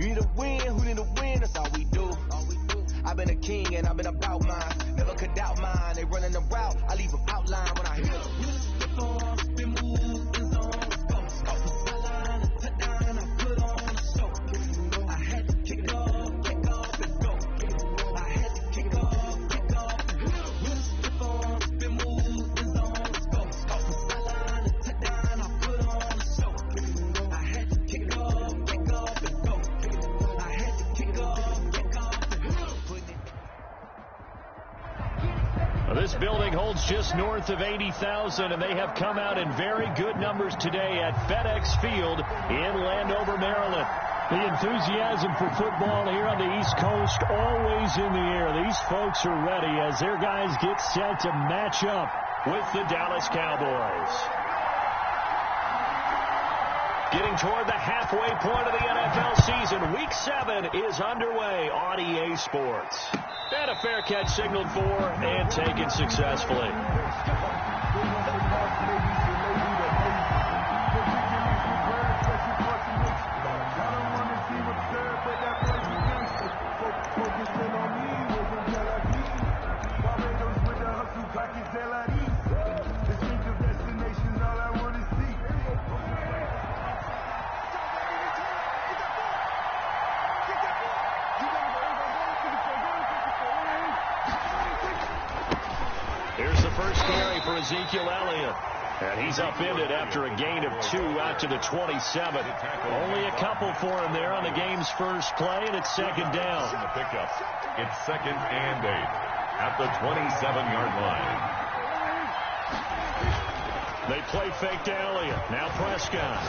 You need a win, who need a win? That's all we do. I've been a king and I've been about mine. Never could doubt mine. They running the route. I leave them outline when I hear them. Spin move, in zone, let's go. Off the sideline, touchdown, I put on a show. I had to kick off and go. I had to kick off and go. Spin on, spin move, in zone, let's go. Off the sideline, touchdown, I put on a show. I had to kick off and go. I had to kick off and go. This building holds just north of 80,000, and they have come out in very good numbers today at FedEx Field in Landover, Maryland. The enthusiasm for football here on the East Coast always in the air. These folks are ready as their guys get set to match up with the Dallas Cowboys. Getting toward the halfway point of the NFL season, Week 7 is underway on EA Sports. And a fair catch signaled for and taken successfully. Here's the first carry for Ezekiel Elliott. And he's upended after a gain of 2 out to the 27. Only a couple for him there on the game's first play, and it's second down. The pickup. It's 2nd and 8 at the 27-yard line. They play fake to Elliott. Now Prescott.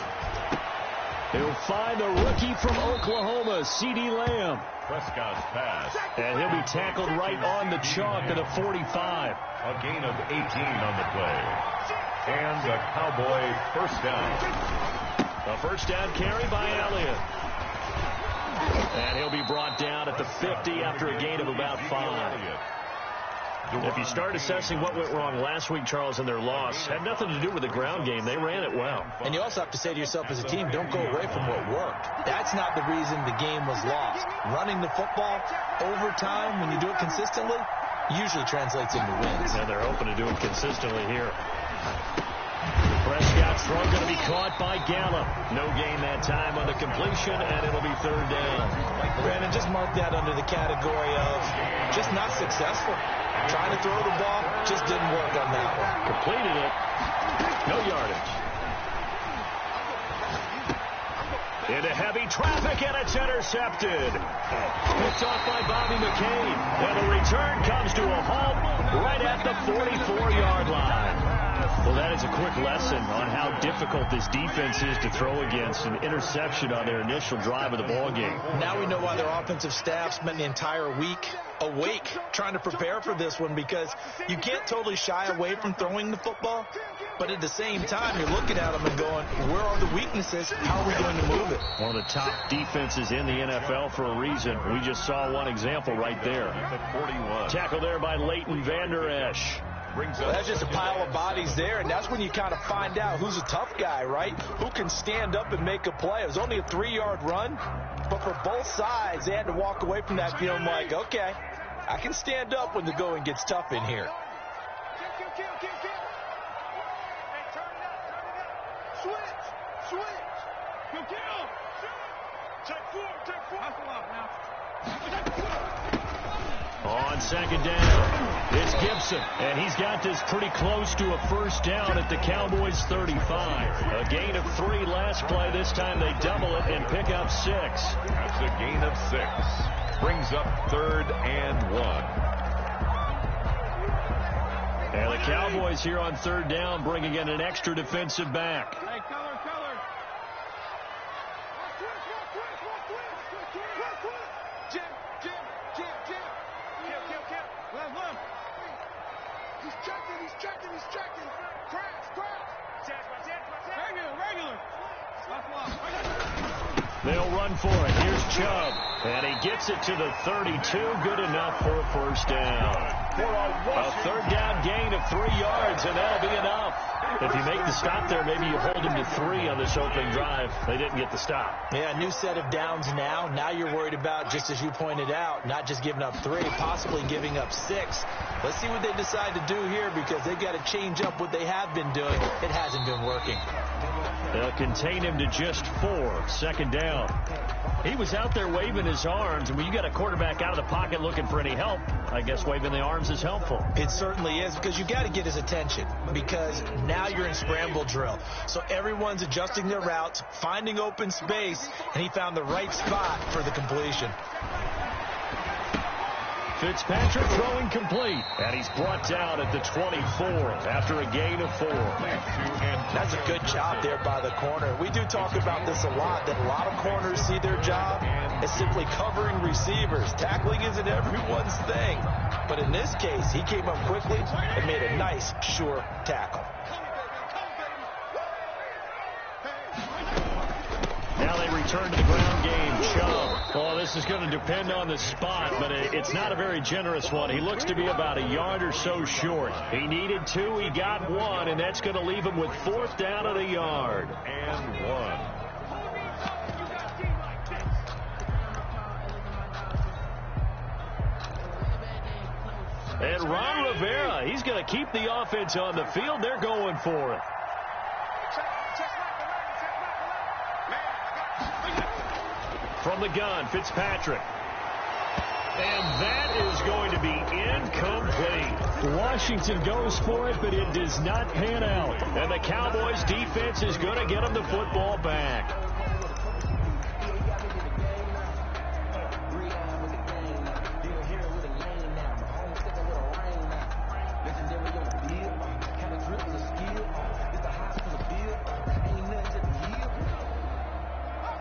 He'll find the rookie from Oklahoma, C.D. Lamb. Prescott's pass. And he'll be tackled right on the chalk at the 45. A gain of 18 on the play. And a Cowboy first down. A first down carry by Elliott. And he'll be brought down at the 50 after a gain of about 5. If you start assessing what went wrong last week, Charles, in their loss, had nothing to do with the ground game. They ran it well. And you also have to say to yourself as a team, don't go away from what worked. That's not the reason the game was lost. Running the football over time, when you do it consistently, usually translates into wins. And they're hoping to do it consistently here. Prescott's throw going to be caught by Gallup. No gain that time on the completion, and it'll be third down. Brandon, just mark that under the category of just not successful. Trying to throw the ball, just didn't work on that one. Completed it. No yardage. Into heavy traffic, and it's intercepted. Picked off by Bobby McCain. And the return comes to a halt right at the 44-yard line. Well, that is a quick lesson on how difficult this defense is to throw against. An interception on their initial drive of the ballgame. Now we know why their offensive staff spent the entire week awake trying to prepare for this one, because you can't totally shy away from throwing the football, but at the same time you're looking at them and going, where are the weaknesses? How are we going to move it? One of the top defenses in the NFL for a reason. We just saw one example right there. Tackle there by Leighton Vander Esch. Well, that's just a pile of bodies there, and that's when you kind of find out who's a tough guy, right? Who can stand up and make a play. It was only a 3-yard run, but for both sides, they had to walk away from that feeling like, okay, I can stand up when the going gets tough in here. On second down, it's Gibson, and he's got this pretty close to a first down at the Cowboys' 35. A gain of 3 last play. This time they double it and pick up 6. That's a gain of 6. Brings up 3rd and 1. And the Cowboys here on 3rd down bringing in an extra defensive back. Hey, color. He's checking. Crash. Regular. They'll run for it. Here's Chubb. And he gets it to the 32. Good enough for a first down. A 3rd down gain of 3 yards, and that'll be enough. If you make the stop there, maybe you hold them to 3 on this opening drive. They didn't get the stop. Yeah, new set of downs now. Now you're worried about, just as you pointed out, not just giving up 3, possibly giving up 6. Let's see what they decide to do here, because they've got to change up what they have been doing. It hasn't been working. They'll contain him to just 4. Second down. He was out there waving his arms, and when you got a quarterback out of the pocket looking for any help, I guess waving the arms is helpful. It certainly is, because you got to get his attention, because now you're in scramble drill. So everyone's adjusting their routes, finding open space, and he found the right spot for the completion. Fitzpatrick throwing complete, and he's brought down at the 24 after a gain of 4. That's a good job there by the corner. We do talk about this a lot, that a lot of corners see their job as simply covering receivers. Tackling isn't everyone's thing. But in this case, he came up quickly and made a nice, sure tackle. Now they return to the ground game. Chubb. Oh, this is going to depend on the spot, but it's not a very generous one. He looks to be about a yard or so short. He needed 2. He got 1, and that's going to leave him with 4th down at a yard. And 1. And Ron Rivera, he's going to keep the offense on the field. They're going for it. From the gun, Fitzpatrick. And that is going to be incomplete. Washington goes for it, but it does not pan out. And the Cowboys defense is going to get them the football back.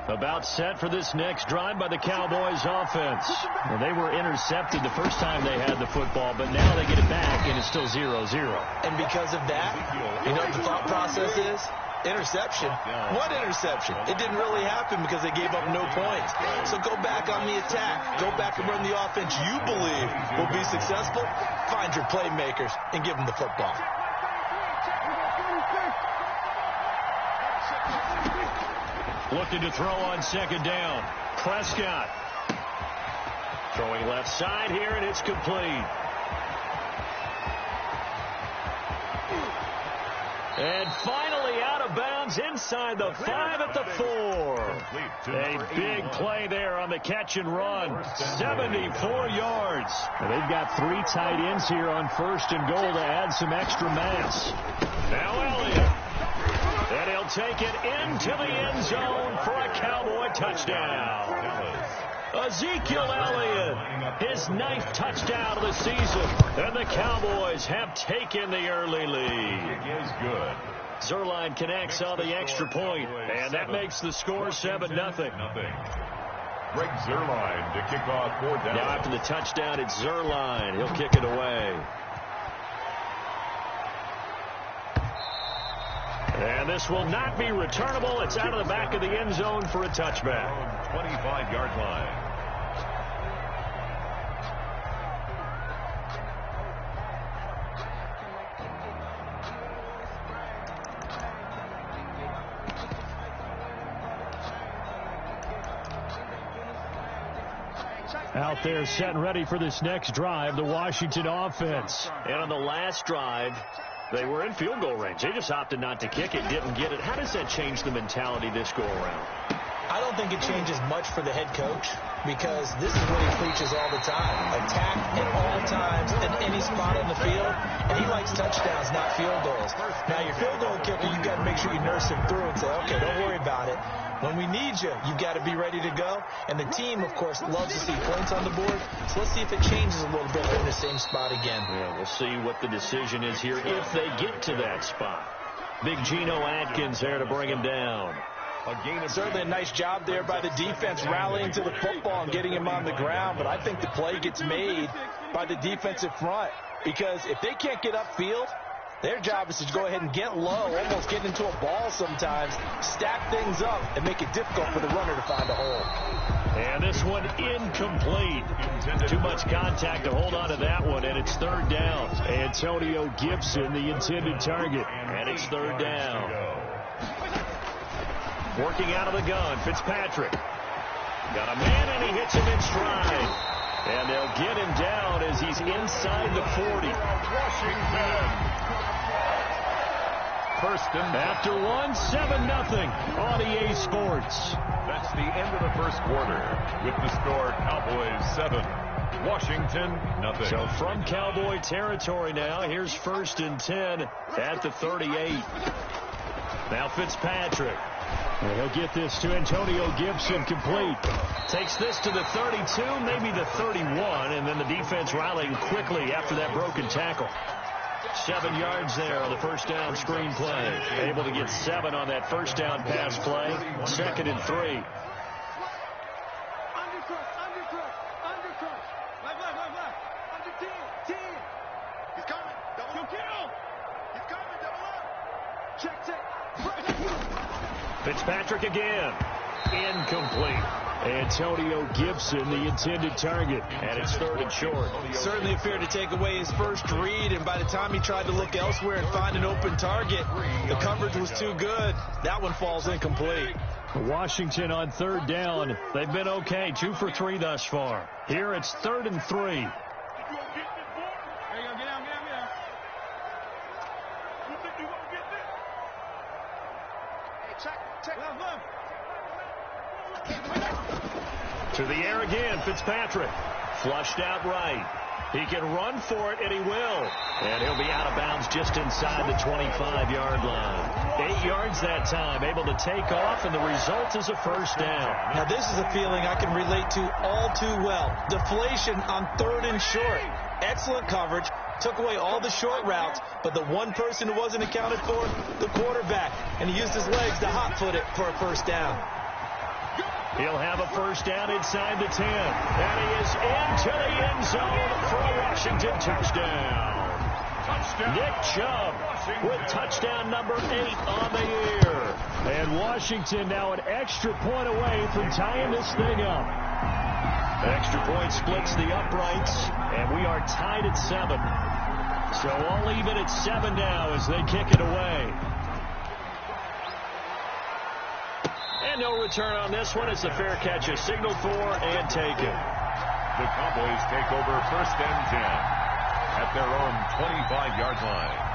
About set for this next drive by the Cowboys offense. Well, they were intercepted the first time they had the football, but now they get it back, and it's still 0-0. And because of that, you know what the thought process is? Interception. What interception? It didn't really happen because they gave up no points. So go back on the attack. Go back and run the offense you believe will be successful. Find your playmakers and give them the football. Looking to throw on second down. Prescott. Throwing left side here, and it's complete. And finally out of bounds inside the 5 at the 4. A big play there on the catch and run. 74 yards. And they've got 3 tight ends here on 1st and goal to add some extra mass. Now Elliott. And he'll take it into the end zone for a Cowboy touchdown. Ezekiel Elliott, his 9th touchdown of the season. And the Cowboys have taken the early lead. It is good. Zerline connects on the extra point, and that makes the score 7-0. Greg Zerline to kick off 4th down. Now after the touchdown, it's Zerline. He'll kick it away. And this will not be returnable. It's out of the back of the end zone for a touchback. 25-yard line. Out there set and ready for this next drive, the Washington offense. And on the last drive, they were in field goal range. They just opted not to kick it, didn't get it. How does that change the mentality this go around? I don't think it changes much for the head coach, because this is what he preaches all the time. Attack at all times in any spot on the field, and he likes touchdowns, not field goals. Now, your field goal kicker, you've got to make sure you nurse him through and say, okay, don't worry about it. When we need you, you've got to be ready to go. And the team, of course, loves to see points on the board. So let's see if it changes a little bit in the same spot again. Yeah, we'll see what the decision is here if they get to that spot. Big Geno Atkins there to bring him down. Certainly a nice job there by the defense rallying to the football and getting him on the ground. But I think the play gets made by the defensive front, because if they can't get upfield, their job is to go ahead and get low, almost get into a ball sometimes, stack things up, and make it difficult for the runner to find a hole. And this this one incomplete. Too much contact to hold on to that one, and it's third down. Antonio Gibson, the intended target, and it's third down. Working out of the gun, Fitzpatrick. Got a man, and he hits him in stride. And they'll get him down as he's inside the 40. First and after 7-0 on EA Sports. That's the end of the first quarter with the score Cowboys 7, Washington 0. So from Cowboy territory now, here's 1st and 10 at the 38. Now Fitzpatrick. And he'll get this to Antonio Gibson complete. Takes this to the 32, maybe the 31, and then the defense rallying quickly after that broken tackle. 7 yards there on the first down screen play. Able to get 7 on that first down pass play. 2nd and 3. Undercut. Left. Under 10. He's coming. Double kill. He's coming. Double up. Check. Fitzpatrick again. Incomplete. Antonio Gibson, the intended target, and it's 3rd and short. Certainly appeared to take away his first read, and by the time he tried to look elsewhere and find an open target, the coverage was too good. That one falls incomplete. Washington on 3rd down. They've been okay, 2 for 3 thus far. Here it's 3rd and 3. There you go. Get down. You think you won't get this? Hey, check. Left. To the air again, Fitzpatrick. Flushed out right. He can run for it, and he will. And he'll be out of bounds just inside the 25-yard line. 8 yards that time, able to take off, and the result is a first down. Now, this is a feeling I can relate to all too well. Deflation on 3rd and short. Excellent coverage. Took away all the short routes, but the one person who wasn't accounted for, the quarterback. And he used his legs to hot-foot it for a first down. He'll have a first down inside the 10. And he is into the end zone for a Washington touchdown. Nick Chubb with touchdown number 8 on the year. And Washington now an extra point away from tying this thing up. Extra point splits the uprights, and we are tied at 7. So all even at 7 now as they kick it away. And no return on this one. It's a fair catch, a signal for and taken. The Cowboys take over 1st and 10 at their own 25-yard line.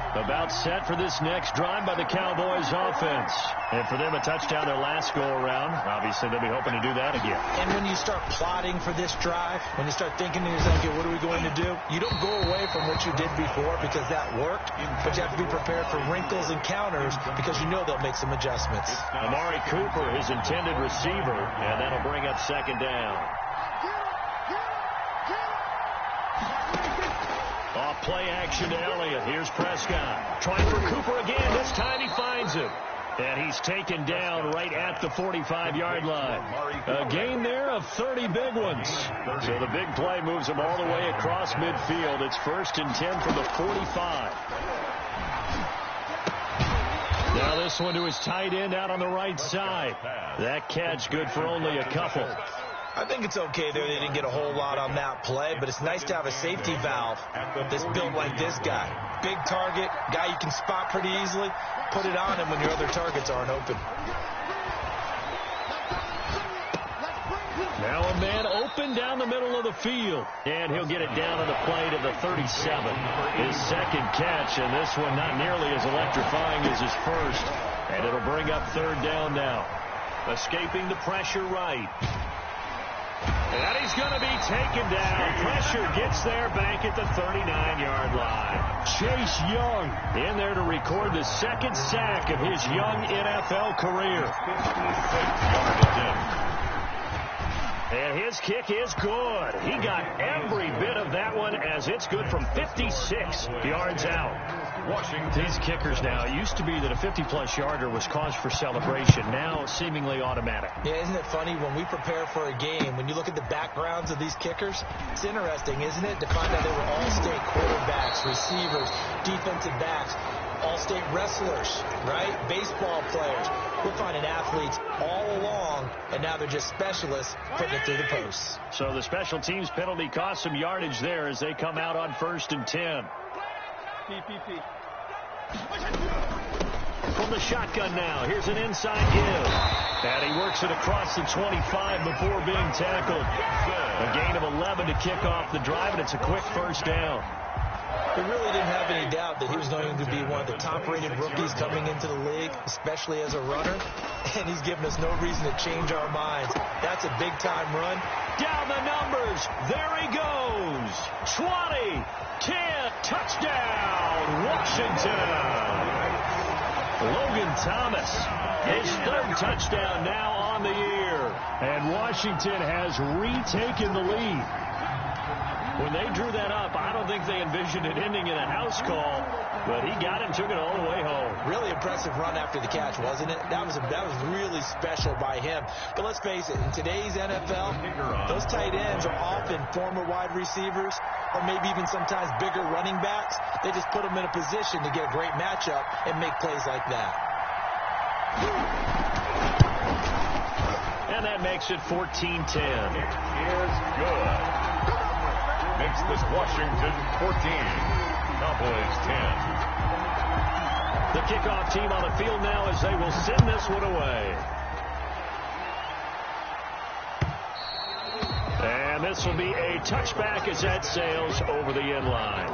About set for this next drive by the Cowboys offense. And for them, a touchdown their last go-around. Obviously, they'll be hoping to do that again. And when you start plotting for this drive, when you start thinking to yourself, okay, what are we going to do? You don't go away from what you did before because that worked, but you have to be prepared for wrinkles and counters because you know they'll make some adjustments. Amari Cooper, his intended receiver, and that'll bring up 2nd down. Off play action to Elliott. Here's Prescott. Trying for Cooper again. This time he finds him. And he's taken down right at the 45-yard line. A gain there of 30 big ones. So the big play moves him all the way across midfield. It's 1st and 10 from the 45. Now this one to his tight end out on the right side. That catch good for only a couple. I think it's okay there. They didn't get a whole lot on that play, but it's nice to have a safety valve that's built like this guy. Big target, guy you can spot pretty easily. Put it on him when your other targets aren't open. Now a man open down the middle of the field. And he'll get it down on the play to the 37. His 2nd catch, and this one not nearly as electrifying as his first. And it'll bring up 3rd down now. Escaping the pressure right. And he's going to be taken down. Pressure gets there back at the 39-yard line. Chase Young in there to record the 2nd sack of his young NFL career. And his kick is good. He got every bit of that one as it's good from 56 yards out. These kickers now, it used to be that a 50-plus yarder was cause for celebration. Now seemingly automatic. Yeah, isn't it funny when we prepare for a game, when you look at the backgrounds of these kickers, it's interesting, isn't it, to find out they were all-state quarterbacks, receivers, defensive backs, all-state wrestlers, right? Baseball players. We're finding athletes all along and now they're just specialists putting it through the posts. So the special teams penalty cost some yardage there as they come out on 1st and 10. From the shotgun now, here's an inside give. And he works it across the 25 before being tackled. A gain of 11 to kick off the drive, and it's a quick first down. We really didn't have any doubt that he was going to be one of the top-rated rookies coming into the league, especially as a runner. And he's given us no reason to change our minds. That's a big-time run. Down the numbers. There he goes. 20, 10, touchdown, Washington. Logan Thomas, his 3rd touchdown now on the year. And Washington has retaken the lead. When they drew that up, I don't think they envisioned it ending in a house call, but he got it and took it all the way home. Really impressive run after the catch, wasn't it? That was really special by him. But let's face it, in today's NFL, those tight ends are often former wide receivers or maybe even sometimes bigger running backs. They just put them in a position to get a great matchup and make plays like that. And that makes it 14-10. It is good. Makes this Washington 14, Cowboys 10. The kickoff team on the field now as they will send this one away. And this will be a touchback as that sails over the end line.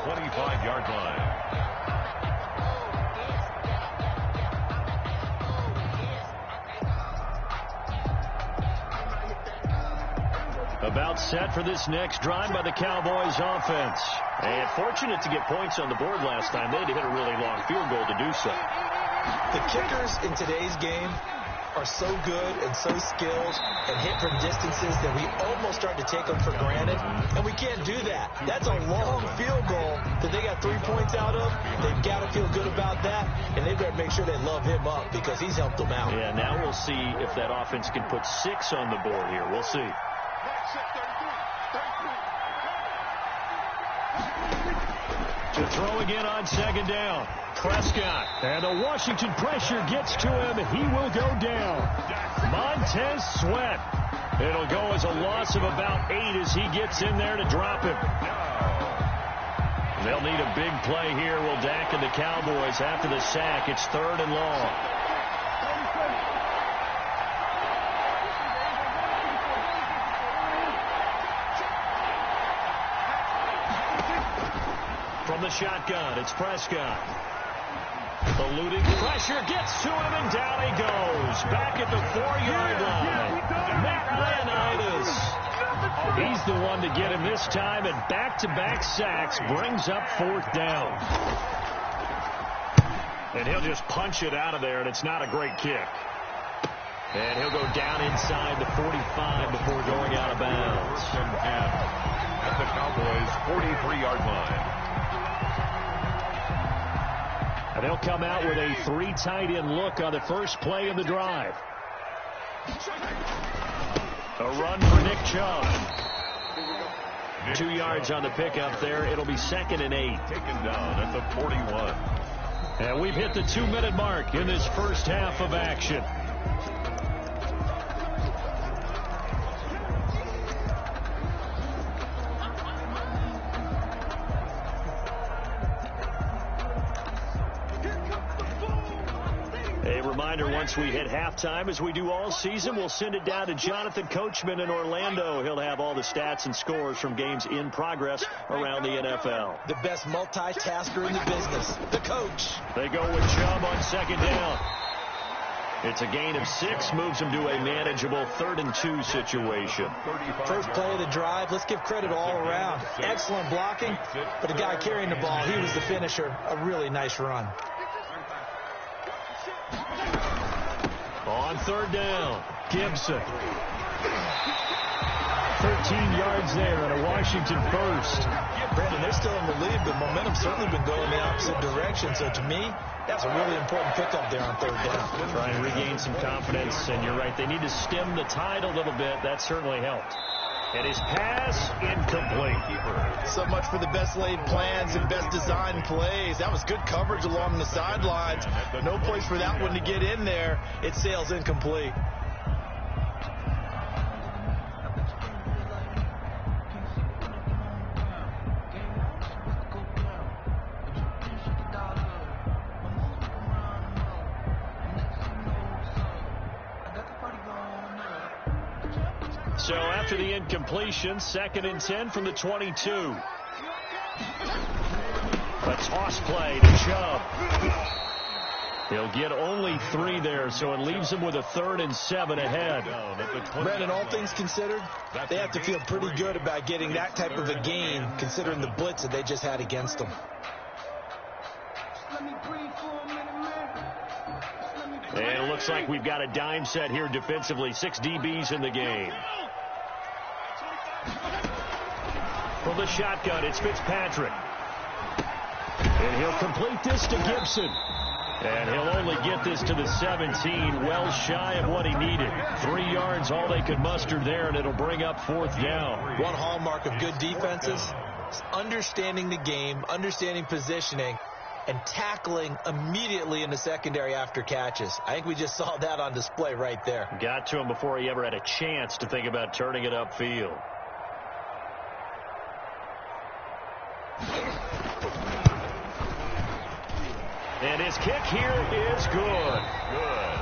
25-yard line. About set for this next drive by the Cowboys offense. And fortunate to get points on the board last time. They had to hit a really long field goal to do so. The kickers in today's game are so good and so skilled and hit from distances that we almost start to take them for granted. And we can't do that. That's a long field goal that they got 3 points out of. They've got to feel good about that. And they better make sure they love him up because he's helped them out. Yeah, now we'll see if that offense can put 6 on the board here. We'll see. To throw again on 2nd down. Prescott. And the Washington pressure gets to him. He will go down. Montez Sweat. It'll go as a loss of about 8 as he gets in there to drop him. They'll need a big play here. Will Dak and the Cowboys after the sack. It's 3rd and long. From the shotgun, it's Prescott. Eluding pressure, gets to him, and down he goes. Back at the 4-yard line. Matt Ioannidis. He's the one to get him this time, and back-to-back sacks brings up 4th down. And he'll just punch it out of there, and it's not a great kick. And he'll go down inside the 45 before going out of bounds. At the Cowboys' 43-yard line. And they'll come out with a 3 tight end look on the first play of the drive. A run for Nick Chubb. 2 yards on the pickup there. It'll be 2nd and 8. Taken down at the 41. And we've hit the 2-minute mark in this first half of action. Once we hit halftime, as we do all season, we'll send it down to Jonathan Coachman in Orlando. He'll have all the stats and scores from games in progress around the NFL. The best multitasker in the business, the coach. They go with Chubb on 2nd down. It's a gain of 6, moves him to a manageable 3rd and 2 situation. First play of the drive, let's give credit all around. Excellent blocking, but the guy carrying the ball, he was the finisher. A really nice run. On 3rd down, Gibson. 13 yards there and a Washington first. Brandon, they're still in the lead, but momentum's certainly been going the opposite direction. So to me, that's a really important pickup there on 3rd down. Try and regain some confidence, and you're right. They need to stem the tide a little bit. That certainly helped. And his pass incomplete. So much for the best laid plans and best designed plays. That was good coverage along the sidelines. No place for that one to get in there. It sails incomplete. So after the incompletion, 2nd and 10 from the 22. A toss play to Chubb. He'll get only 3 there, so it leaves him with a 3rd and 7 ahead. Brandon, all things considered, they have to feel pretty good about getting that type of a gain, considering the blitz that they just had against them. And it looks like we've got a dime set here defensively. 6 DBs in the game. From the shotgun, it's Fitzpatrick. And he'll complete this to Gibson. And he'll only get this to the 17, well shy of what he needed. 3 yards, all they could muster there, and it'll bring up 4th down. One hallmark of good defenses is understanding the game, understanding positioning, and tackling immediately in the secondary after catches. I think we just saw that on display right there. Got to him before he ever had a chance to think about turning it upfield. And his kick here is good.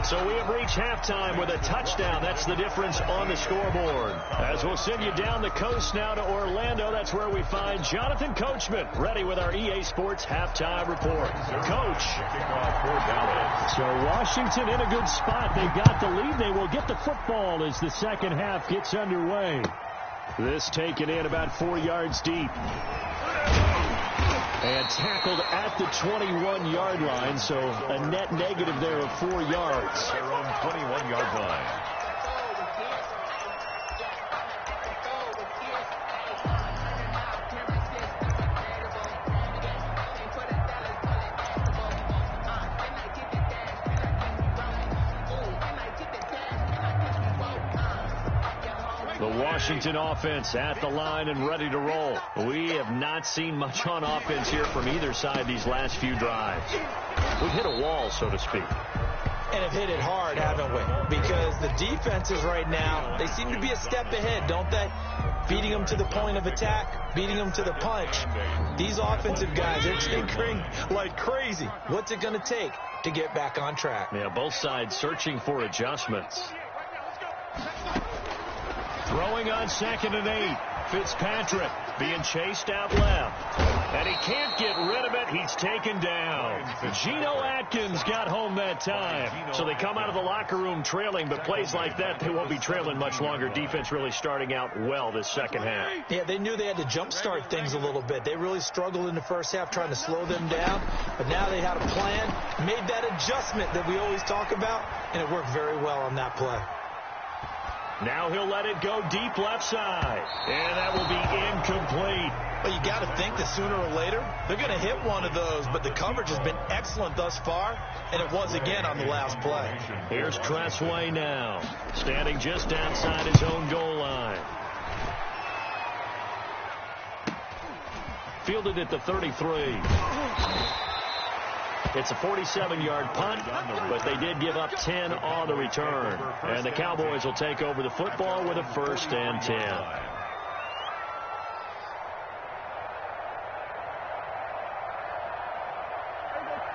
So we have reached halftime with a touchdown. That's the difference on the scoreboard. As we'll send you down the coast now to Orlando, that's where we find Jonathan Coachman ready with our EA Sports halftime report. Coach. So Washington in a good spot. They've got the lead. They will get the football as the second half gets underway. This taken in about 4 yards deep. And tackled at the 21-yard line, so a net negative there of 4 yards. Their own 21-yard line. The Washington offense at the line and ready to roll. We have not seen much on offense here from either side these last few drives. We've hit a wall, so to speak. And have hit it hard, haven't we? Because the defenses right now, they seem to be a step ahead, don't they? Beating them to the point of attack, beating them to the punch. These offensive guys, they're tinkering like crazy. What's it going to take to get back on track? Yeah, both sides searching for adjustments. Throwing on 2nd and 8. Fitzpatrick being chased out left. And he can't get rid of it. He's taken down. Geno Atkins got home that time. So they come out of the locker room trailing, but plays like that, they won't be trailing much longer. Defense really starting out well this second half. Yeah, they knew they had to jumpstart things a little bit. They really struggled in the first half trying to slow them down. But now they had a plan, made that adjustment that we always talk about, and it worked very well on that play. Now he'll let it go deep left side. And that will be incomplete. Well, you got to think that sooner or later, they're going to hit one of those. But the coverage has been excellent thus far, and it was again on the last play. Here's Tressway now, standing just outside his own goal line. Fielded at the 33. It's a 47-yard punt, but they did give up 10 on the return. And the Cowboys will take over the football with a 1st and 10.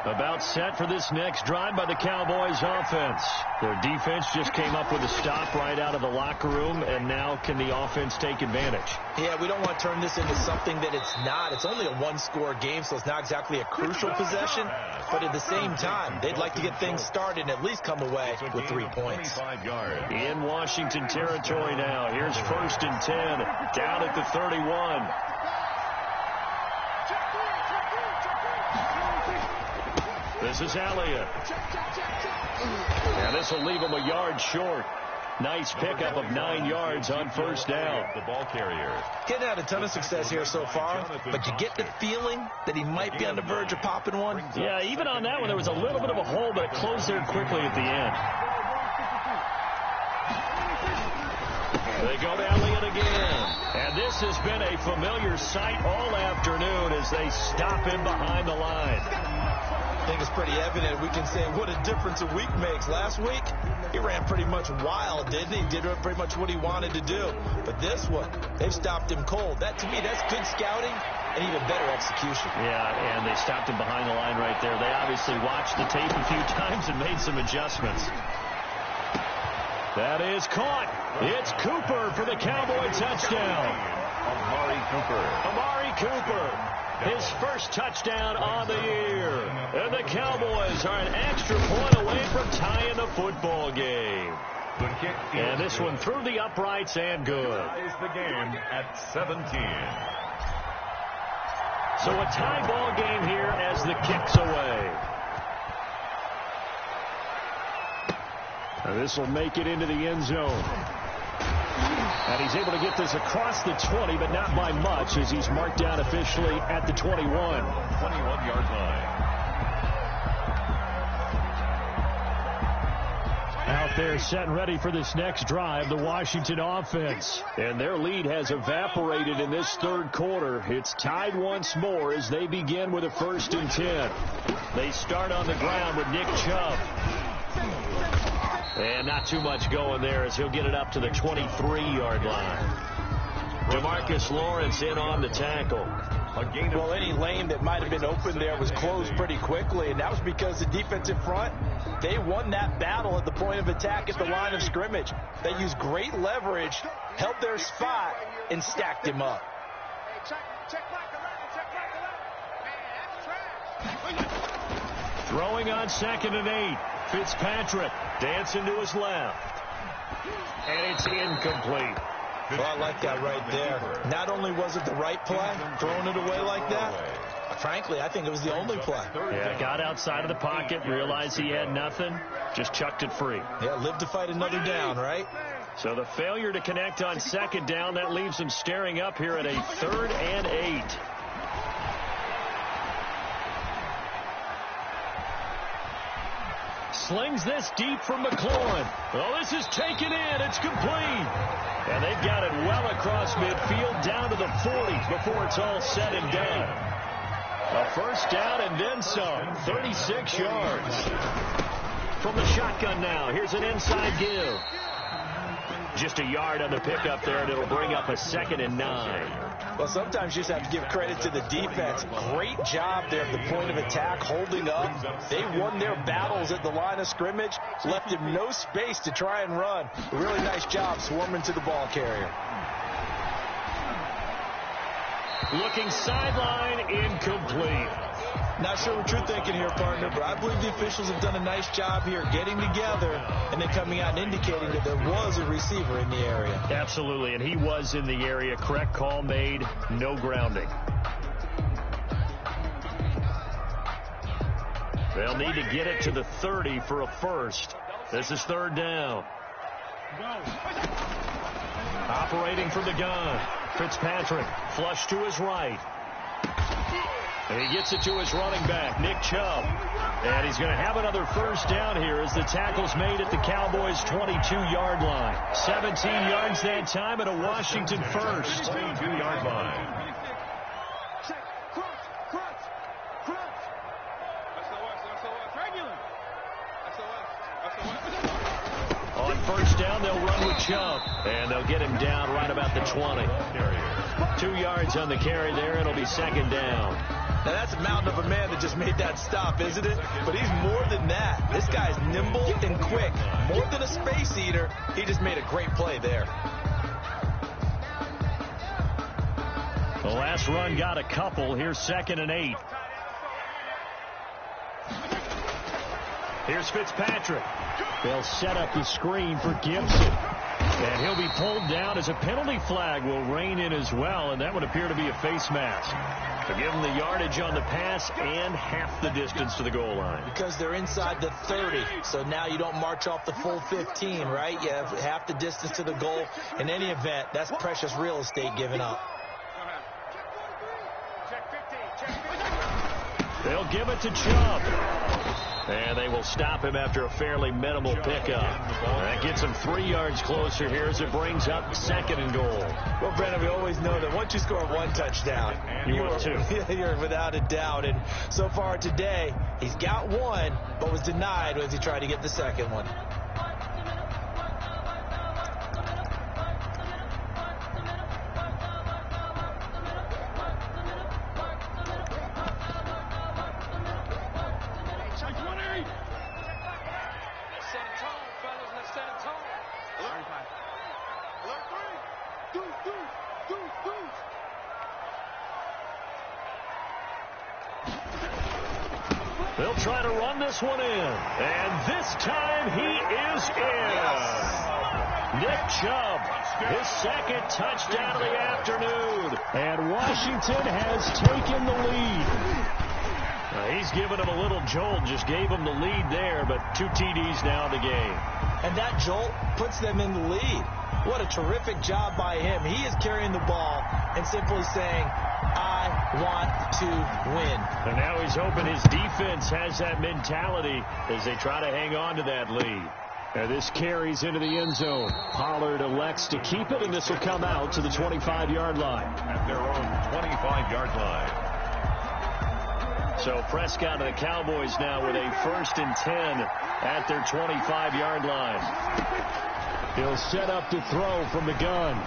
About set for this next drive by the Cowboys offense. Their defense just came up with a stop right out of the locker room, and now can the offense take advantage? Yeah, we don't want to turn this into something that it's not. It's only a one-score game, so it's not exactly a crucial possession. But at the same time, they'd like to get things started and at least come away with 3 points. In Washington territory now. Here's 1st and 10 down at the 31. This is Elliott. And this will leave him a yard short. Nice pickup of 9 yards on 1st down. The ball carrier. Getting had a ton of success here so far, but you get the feeling that he might be on the verge of popping one. Yeah, even on that one, there was a little bit of a hole, but it closed there quickly at the end. They go to Elliott again. And this has been a familiar sight all afternoon as they stop him behind the line. I think it's pretty evident. We can say what a difference a week makes. Last week, he ran pretty much wild, didn't he? Did pretty much what he wanted to do. But this one, they've stopped him cold. That, to me, that's good scouting and even better execution. Yeah, and they stopped him behind the line right there. They obviously watched the tape a few times and made some adjustments. That is caught. It's Cooper for the Cowboy touchdown. Amari Cooper. His first touchdown on the year. And the Cowboys are an extra point away from tying the football game. And this one through the uprights and good. Ties the game at 17. So a tie ball game here as the kick's away. And this will make it into the end zone. And he's able to get this across the 20, but not by much, as he's marked down officially at the 21. 21-yard line. Out there set and ready for this next drive, the Washington offense. And their lead has evaporated in this third quarter. It's tied once more as they begin with a 1st and 10. They start on the ground with Nick Chubb. And not too much going there as he'll get it up to the 23-yard line. DeMarcus Lawrence in on the tackle. Well, any lane that might have been open there was closed pretty quickly, and that was because the defensive front, they won that battle at the point of attack at the line of scrimmage. They used great leverage, held their spot, and stacked him up. Throwing on 2nd and 8. Fitzpatrick dancing to his left. And it's incomplete. Well, I like that right there. Not only was it the right play, throwing it away like that, frankly, I think it was the only play. Yeah, got outside of the pocket, realized he had nothing, just chucked it free. Yeah, live to fight another down, right? So the failure to connect on 2nd down, that leaves him staring up here at a 3rd and 8. Slings this deep from McLaurin. Oh, this is taken in. It's complete. And they've got it well across midfield down to the 40 before it's all said and done. A 1st down and then some. 36 yards. From the shotgun now. Here's an inside give. Just a yard on the pickup there, and it'll bring up a 2nd and 9. Well, sometimes you just have to give credit to the defense. Great job there at the point of attack, holding up. They won their battles at the line of scrimmage, left him no space to try and run. A really nice job swarming to the ball carrier. Looking sideline, incomplete. Not sure what you're thinking here, partner, but I believe the officials have done a nice job here getting together and then coming out and indicating that there was a receiver in the area. Absolutely, and he was in the area. Correct call made, no grounding. They'll need to get it to the 30 for a 1st. This is 3rd down. Operating from the gun. Fitzpatrick, flush to his right. And he gets it to his running back, Nick Chubb. And he's going to have another 1st down here as the tackle's made at the Cowboys' 22-yard line. 17 yards that time and a Washington 1st. 22-yard line. On 1st down, they'll run with Chubb. And they'll get him down right about the 20. 2 yards on the carry there. It'll be 2nd down. Now, that's a mountain of a man that just made that stop, isn't it? But he's more than that. This guy's nimble and quick. More than a space eater, he just made a great play there. The last run got a couple. Here's 2nd and 8. Here's Fitzpatrick. They'll set up the screen for Gibson. And he'll be pulled down as a penalty flag will rein in as well, and that would appear to be a face mask. To give them the yardage on the pass and half the distance to the goal line. Because they're inside the 30, so now you don't march off the full 15, right? You have half the distance to the goal. In any event, that's precious real estate given up. They'll give it to Chubb. And they will stop him after a fairly minimal pickup. That gets him 3 yards closer here as it brings up 2nd and goal. Well, Brandon, we always know that once you score 1 touchdown, you're without a doubt. And so far today, he's got 1, but was denied as he tried to get the 2nd one. They'll try to run this one in. And this time he is in. Nick Chubb, his second touchdown of the afternoon. And Washington has taken the lead. He's given him a little jolt, just gave him the lead there, but 2 TDs now in the game. And that jolt puts them in the lead. What a terrific job by him. He is carrying the ball and simply saying, I want to win. And now he's hoping his defense has that mentality as they try to hang on to that lead. Now this carries into the end zone. Pollard elects to keep it, and this will come out to the 25-yard line. At their own 25-yard line. So Prescott and the Cowboys now with a 1st and 10 at their 25-yard line. He'll set up to throw from the gun.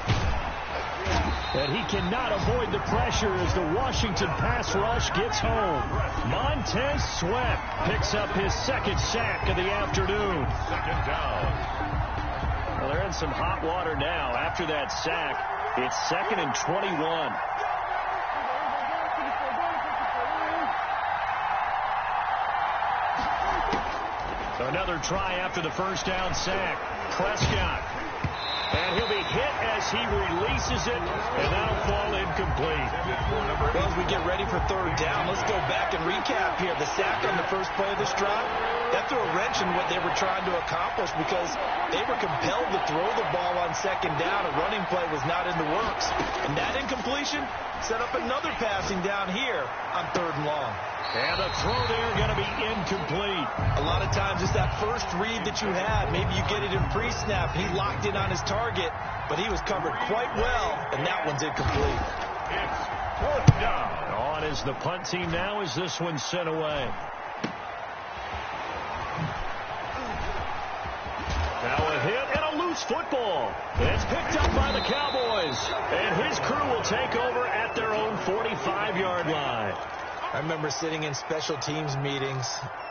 And he cannot avoid the pressure as the Washington pass rush gets home. Montez Sweat picks up his 2nd sack of the afternoon. 2nd down. Well, they're in some hot water now. After that sack, it's 2nd and 21. So another try after the 1st down sack. Prescott. And he'll be hit as he releases it, and that'll fall incomplete. Well, as we get ready for 3rd down, let's go back and recap here. The sack on the first play of this drive, that threw a wrench in what they were trying to accomplish because they were compelled to throw the ball on 2nd down. A running play was not in the works. And that incompletion set up another passing down here on 3rd and long. And the throw there going to be incomplete. A lot of times it's that first read that you have. Maybe you get it in pre-snap. He locked in on his target, but he was covered quite well, and that one's incomplete. It's 4th down. On is the punt team now as this one's sent away. Now a hit and a loose football. It's picked up by the Cowboys, and his crew will take over at their own 45-yard line. I remember sitting in special teams meetings,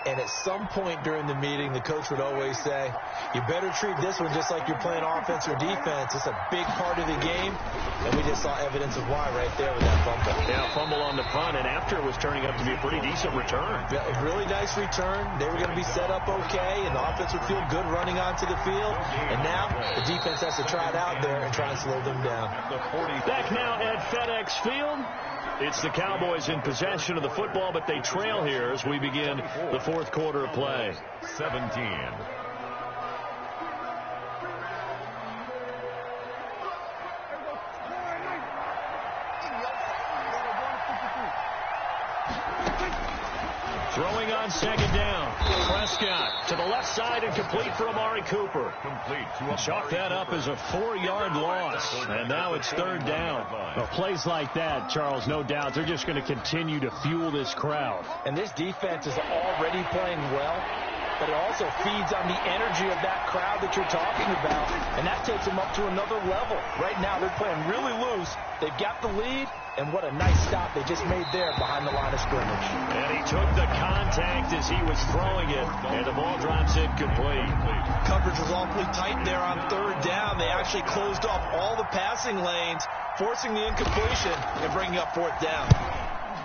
and at some point during the meeting, the coach would always say, you better treat this one just like you're playing offense or defense. It's a big part of the game, and we just saw evidence of why right there with that fumble. Yeah, fumble on the punt, and after it was turning up to be a pretty decent return. A really nice return. They were going to be set up okay, and the offense would feel good running onto the field. And now the defense has to try it out there and try and slow them down. Back now at FedEx Field. It's the Cowboys in possession of the football, but they trail here as we begin the 4th quarter of play. 17. Throwing on 2nd down. Prescott to the left side and complete for Amari Cooper. Complete to Chalk that up as a 4-yard loss. And now it's 3rd down. Well, plays like that, Charles, no doubt, they're just going to continue to fuel this crowd. And this defense is already playing well, but it also feeds on the energy of that crowd that you're talking about. And that takes them up to another level. Right now, they're playing really loose. They've got the lead. And what a nice stop they just made there behind the line of scrimmage. And he took the contact as he was throwing it, and the ball drops incomplete. Coverage was awfully tight there on 3rd down. They actually closed off all the passing lanes, forcing the incompletion and bringing up 4th down.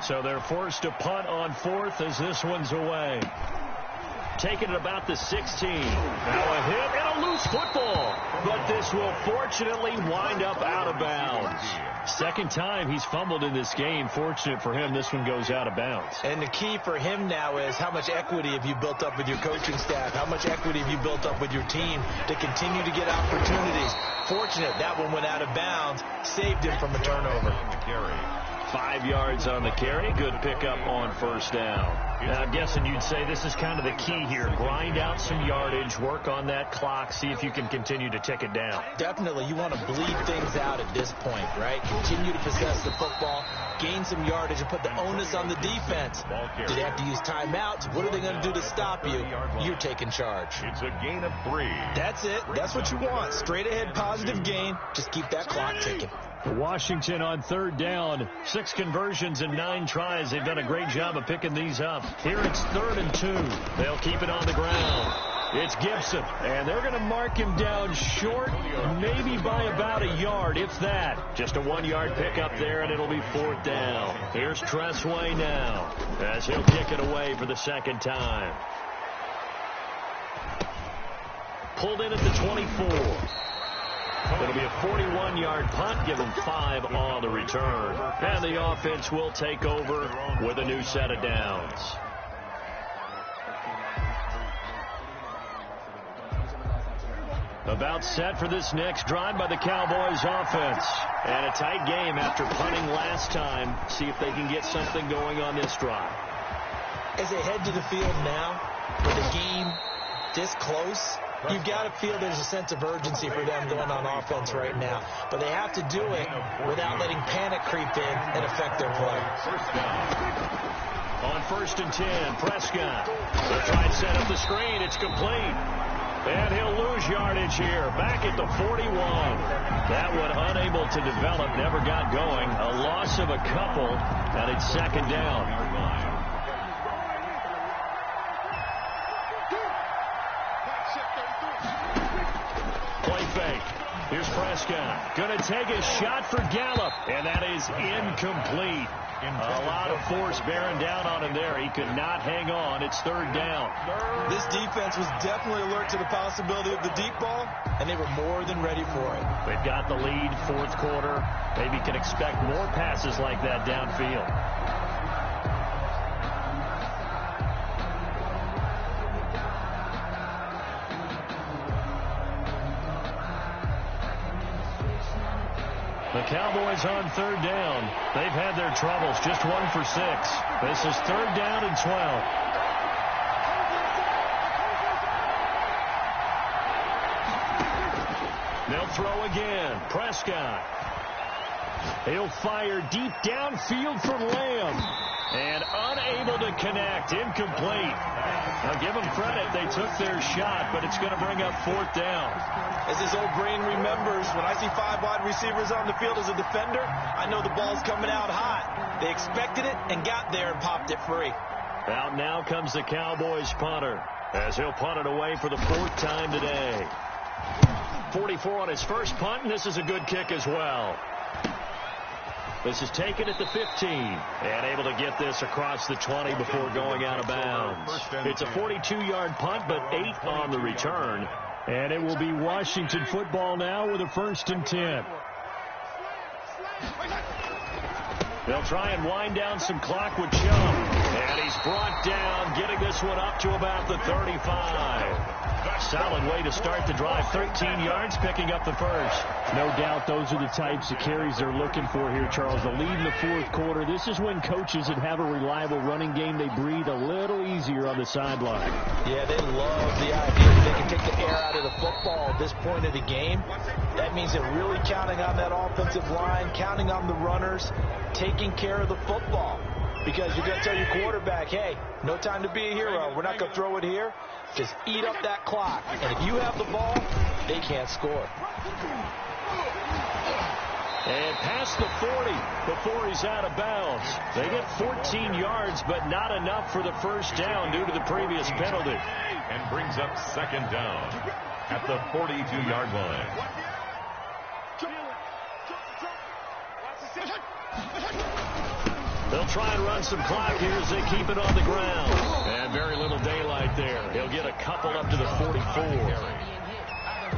So they're forced to punt on 4th as this one's away. Taking it about the 16. Now a hit and a loose football. But this will fortunately wind up out of bounds. 2nd time he's fumbled in this game. Fortunate for him, this one goes out of bounds. And the key for him now is how much equity have you built up with your coaching staff? How much equity have you built up with your team to continue to get opportunities? Fortunate that one went out of bounds. Saved him from a turnover. 5 yards on the carry. Good pickup on 1st down. Now, I'm guessing you'd say this is kind of the key here. Grind out some yardage, work on that clock, see if you can continue to tick it down. Definitely. You want to bleed things out at this point, right? Continue to possess the football, gain some yardage, and put the onus on the defense. Do they have to use timeouts? What are they going to do to stop you? You're taking charge. It's a gain of 3. That's it. That's what you want. Straight ahead positive gain. Just keep that clock ticking. Washington on 3rd down. 6 conversions and 9 tries. They've done a great job of picking these up. Here it's 3rd and 2. They'll keep it on the ground. It's Gibson, and they're going to mark him down short, maybe by about a yard, if that. Just a 1-yard pickup there, and it'll be 4th down. Here's Tressway now, as he'll kick it away for the second time. Pulled in at the 24. It'll be a 41-yard punt, give him 5 on the return. And the offense will take over with a new set of downs. About set for this next drive by the Cowboys offense. And a tight game after punting last time. See if they can get something going on this drive. As they head to the field now, with the game this close, you've got to feel there's a sense of urgency for them going on offense right now. But they have to do it without letting panic creep in and affect their play. On 1st and 10, Prescott. They'll try and set up the screen. It's complete. And he'll lose yardage here. Back at the 41. That one unable to develop. Never got going. A loss of a couple. And it's 2nd down. Play fake. Here's Prescott. Going to take a shot for Gallup. And that is incomplete. A lot of force bearing down on him there. He could not hang on. It's 3rd down. This defense was definitely alert to the possibility of the deep ball, and they were more than ready for it. They've got the lead, 4th quarter. Maybe can expect more passes like that downfield. The Cowboys on 3rd down. They've had their troubles. Just 1 for 6. This is 3rd down and 12. They'll throw again. Prescott. He'll fire deep downfield for Lamb. And unable to connect. Incomplete. Now give them credit. They took their shot, but it's going to bring up 4th down. As his old brain remembers, when I see 5 wide receivers on the field as a defender, I know the ball's coming out hot. They expected it and got there and popped it free. Out now comes the Cowboys punter, as he'll punt it away for the 4th time today. 44 on his first punt, and this is a good kick as well. This is taken at the 15, and able to get this across the 20 before going out of bounds. It's a 42-yard punt, but 8 on the return. And it will be Washington football now with a 1st and 10. They'll try and wind down some clock with Chubb. And he's brought down, getting this one up to about the 35. Solid way to start the drive. 13 yards, picking up the first. No doubt those are the types of carries they're looking for here, Charles. The lead in the 4th quarter. This is when coaches that have a reliable running game, they breathe a little easier on the sideline. Yeah, they love the idea that they can take the air out of the football at this point of the game. That means they're really counting on that offensive line, counting on the runners, taking care of the football. Because you're going to tell your quarterback, hey, no time to be a hero. We're not going to throw it here. Just eat up that clock. And if you have the ball, they can't score. And past the 40 before he's out of bounds. They get 14 yards, but not enough for the 1st down due to the previous penalty. And brings up 2nd down at the 42-yard line. They'll try and run some clock here as they keep it on the ground. And very little daylight there. He'll get a couple up to the 44.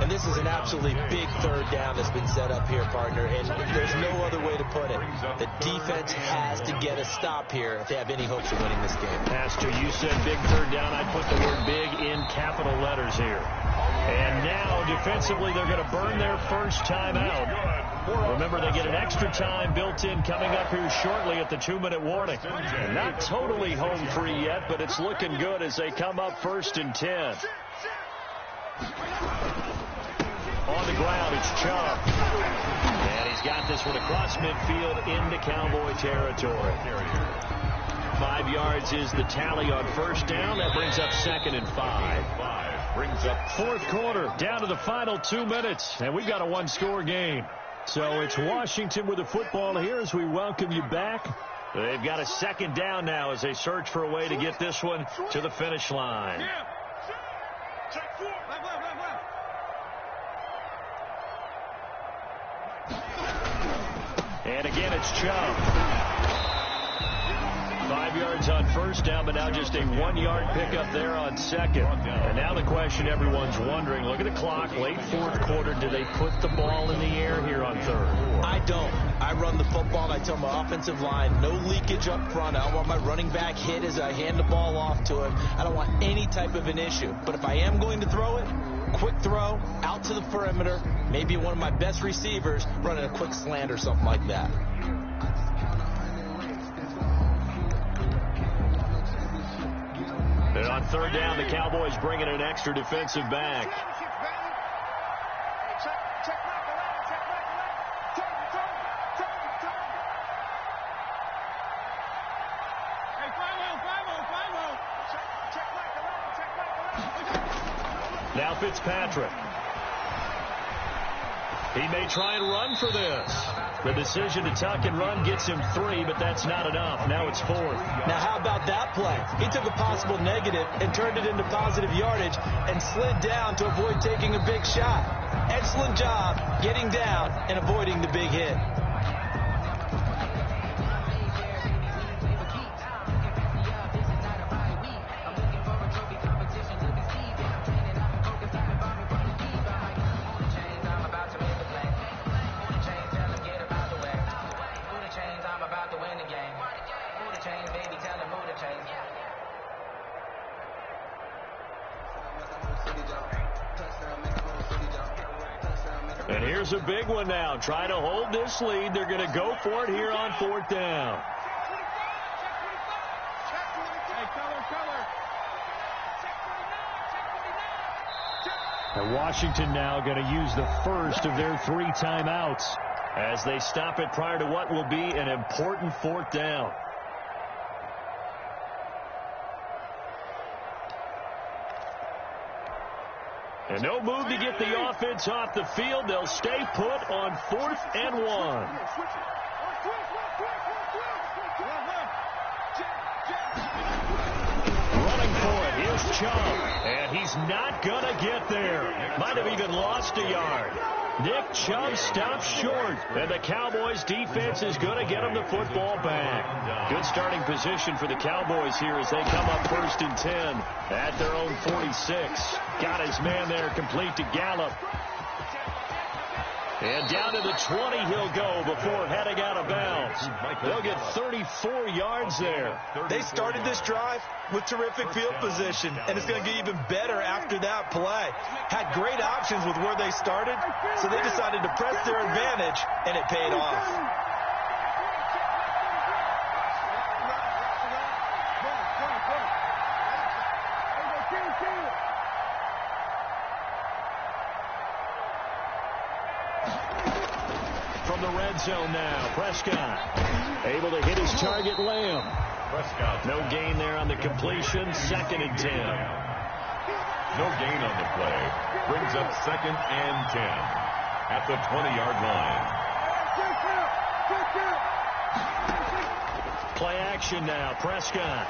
And this is an absolutely big 3rd down that's been set up here, partner. And there's no other way to put it. The defense has to get a stop here if they have any hopes of winning this game. Pastor, you said big 3rd down. I put the word big in capital letters here. And now, defensively, they're going to burn their first time out. Remember, they get an extra time built in coming up here shortly at the 2-minute warning. And not totally home free yet, but it's looking good as they come up 1st and 10. On the ground, it's Chubb. And he's got this one across midfield into Cowboy territory. 5 yards is the tally on 1st down. That brings up 2nd and 5. Brings up 4th quarter, down to the final 2 minutes. And we've got a 1-score game. So it's Washington with the football here as we welcome you back. They've got a 2nd down now as they search for a way to get this one to the finish line. And again, it's Chubb. 5 yards on first down, but now just a 1-yard pickup there on second. And now the question everyone's wondering, look at the clock, late fourth quarter, do they put the ball in the air here on third? I don't. I run the football, and I tell my offensive line, no leakage up front. I don't want my running back hit as I hand the ball off to him. I don't want any type of an issue. But if I am going to throw it, quick throw, out to the perimeter, maybe one of my best receivers running a quick slant or something like that. And on third down, the Cowboys bring in an extra defensive back. Now Fitzpatrick. He may try and run for this. The decision to tuck and run gets him 3, but that's not enough. Now it's 4th. Now how about that play? He took a possible negative and turned it into positive yardage and slid down to avoid taking a big shot. Excellent job getting down and avoiding the big hit. And here's a big one now. Trying to hold this lead. They're going to go for it here on 4th down. And Washington now going to use the first of their 3 timeouts as they stop it prior to what will be an important 4th down. And no move to get the offense off the field. They'll stay put on 4th and 1. Running for it. Here's Chubb. And he's not going to get there. Might have even lost a yard. Nick Chubb stops short. And the Cowboys defense is going to get him the football back. Good starting position for the Cowboys here as they come up 1st and 10 at their own 46. Got his man there complete to Gallup. And down to the 20 he'll go before heading out of bounds. They'll get 34 yards there. They started this drive with terrific field position, and it's going to get even better after that play. Had great options with where they started, so they decided to press their advantage, and it paid off. From the red zone now, Prescott able to hit his target, Lamb. Prescott. No gain there on the completion. 2nd and 10. No gain on the play. Brings up 2nd and 10 at the 20-yard line. Play action now. Prescott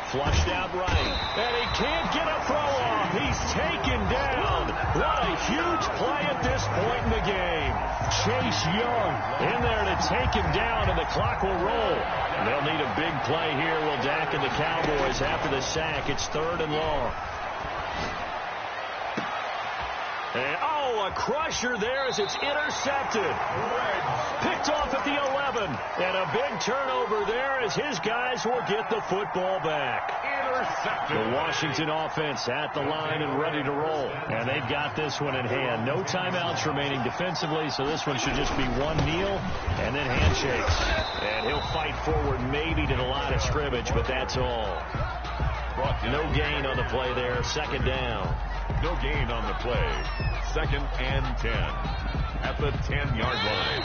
flushed out right. And he can't get a throw off. He's taken down. What a huge play at this point in the game. Chase Young in there to take him down, and the clock will roll. They'll need a big play here, will Dak and the Cowboys after the sack. It's 3rd and long. And, a crusher there as it's intercepted. Picked off at the 11. And a big turnover there as his guys will get the football back. The Washington offense at the line and ready to roll. And they've got this one in hand. No timeouts remaining defensively, so this one should just be one kneel and then handshakes. And he'll fight forward maybe to the line of scrimmage, but that's all. No gain on the play there. 2nd down. No gain on the play. 2nd and 10 at the 10-yard line.